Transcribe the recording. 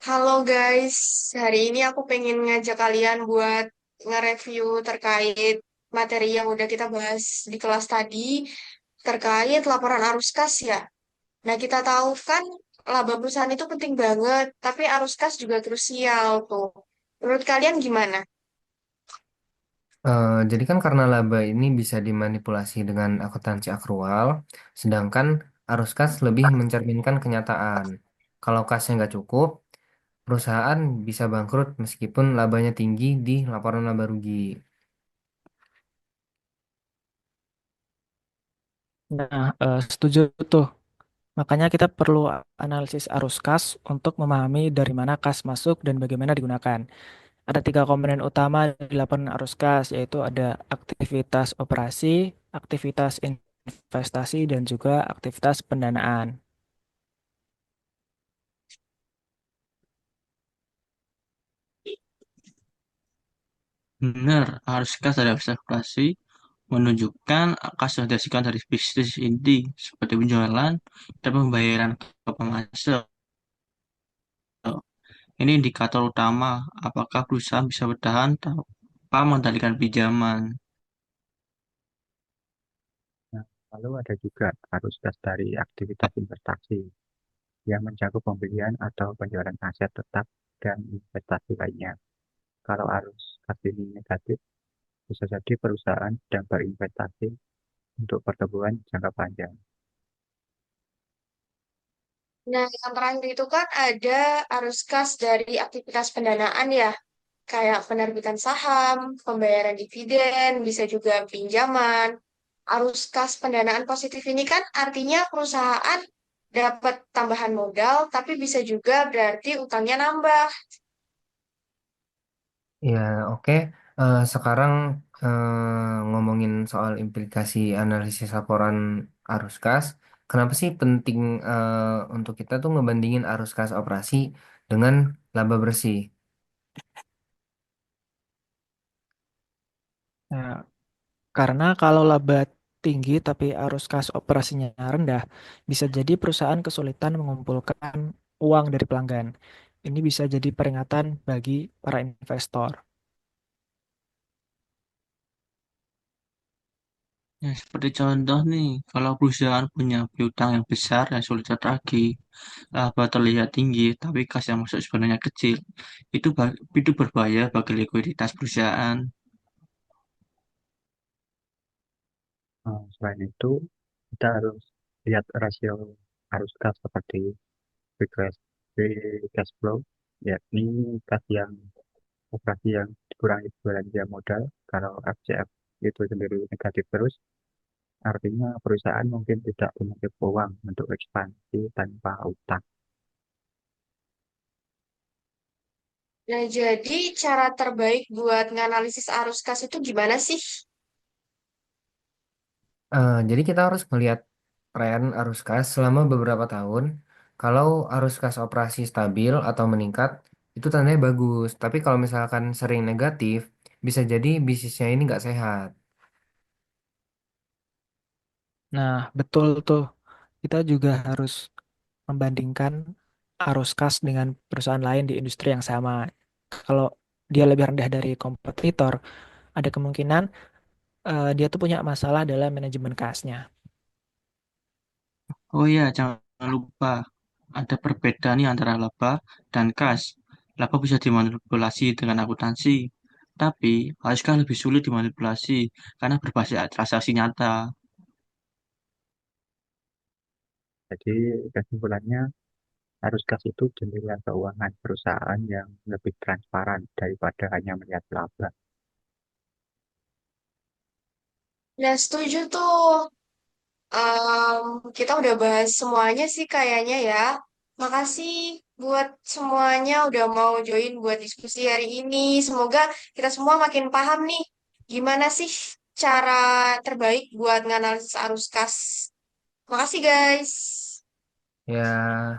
Halo guys, hari ini aku pengen ngajak kalian buat nge-review terkait materi yang udah kita bahas di kelas tadi terkait laporan arus kas ya. Nah, kita tahu kan laba perusahaan itu penting banget, tapi arus kas juga krusial tuh. Menurut kalian gimana? Jadi kan karena laba ini bisa dimanipulasi dengan akuntansi akrual, sedangkan arus kas lebih mencerminkan kenyataan. Kalau kasnya nggak cukup, perusahaan bisa bangkrut meskipun labanya tinggi di laporan laba rugi. Nah, setuju tuh. Makanya kita perlu analisis arus kas untuk memahami dari mana kas masuk dan bagaimana digunakan. Ada tiga komponen utama di laporan arus kas, yaitu ada aktivitas operasi, aktivitas investasi, dan juga aktivitas pendanaan. Benar, arus kas dari observasi menunjukkan kas yang dihasilkan dari bisnis inti seperti penjualan dan pembayaran ke pemasok. Ini indikator utama apakah perusahaan bisa bertahan tanpa mengendalikan pinjaman. Nah, lalu ada juga arus kas dari aktivitas investasi yang mencakup pembelian atau penjualan aset tetap dan investasi lainnya. Kalau arus kas ini negatif, bisa jadi perusahaan sedang berinvestasi untuk pertumbuhan jangka panjang. Nah, yang terakhir itu kan ada arus kas dari aktivitas pendanaan ya, kayak penerbitan saham, pembayaran dividen, bisa juga pinjaman. Arus kas pendanaan positif ini kan artinya perusahaan dapat tambahan modal, tapi bisa juga berarti utangnya nambah. Ya, oke. Sekarang ngomongin soal implikasi analisis laporan arus kas. Kenapa sih penting untuk kita tuh ngebandingin arus kas operasi dengan laba bersih? Nah, karena kalau laba tinggi tapi arus kas operasinya rendah, bisa jadi perusahaan kesulitan mengumpulkan uang dari pelanggan. Ini bisa jadi peringatan bagi para investor. Ya, seperti contoh nih, kalau perusahaan punya piutang yang besar dan sulit tertagih, laba terlihat tinggi, tapi kas yang masuk sebenarnya kecil. Itu berbahaya bagi likuiditas perusahaan. Selain itu, kita harus lihat rasio arus kas seperti free cash flow, yakni kas yang operasi yang dikurangi belanja modal. Kalau FCF itu sendiri negatif terus, artinya perusahaan mungkin tidak punya cukup uang untuk ekspansi tanpa utang. Nah, jadi cara terbaik buat nganalisis arus kas itu gimana sih? Jadi kita harus melihat tren arus kas selama beberapa tahun. Kalau arus kas operasi stabil atau meningkat, itu tandanya bagus. Tapi kalau misalkan sering negatif, bisa jadi bisnisnya ini nggak sehat. Nah, betul tuh. Kita juga harus membandingkan arus kas dengan perusahaan lain di industri yang sama. Kalau dia lebih rendah dari kompetitor, ada kemungkinan dia tuh punya masalah dalam manajemen kasnya. Oh iya, jangan lupa ada perbedaan nih antara laba dan kas. Laba bisa dimanipulasi dengan akuntansi, tapi kas kan lebih sulit dimanipulasi karena berbasis transaksi nyata. Jadi kesimpulannya, arus kas itu jendela keuangan perusahaan yang lebih transparan daripada hanya melihat laba. Nah, setuju tuh. Kita udah bahas semuanya sih kayaknya ya. Makasih buat semuanya udah mau join buat diskusi hari ini. Semoga kita semua makin paham nih gimana sih cara terbaik buat nganalisis arus kas. Makasih guys. Ya.